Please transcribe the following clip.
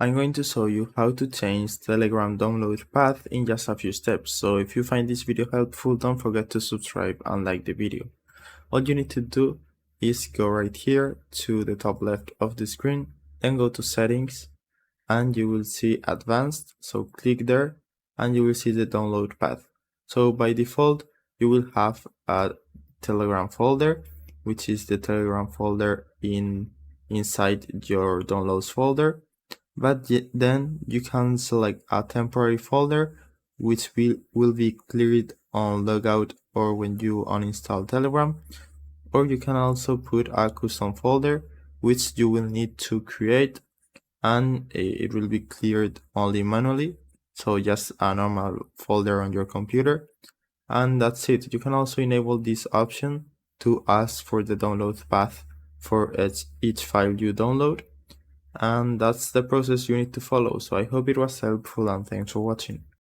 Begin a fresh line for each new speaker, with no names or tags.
I'm going to show you how to change Telegram download path in just a few steps. So if you find this video helpful, don't forget to subscribe and like the video. All you need to do is go right here to the top left of the screen, then go to settings and you will see advanced. So click there and you will see the download path. So by default, you will have a Telegram folder, which is the Telegram folder inside your downloads folder. But then you can select a temporary folder which will be cleared on logout or when you uninstall Telegram, or you can also put a custom folder which you will need to create and it will be cleared only manually, so just a normal folder on your computer, and that's it. You can also enable this option to ask for the download path for each file you download. And that's the process you need to follow. So I hope it was helpful and thanks for watching.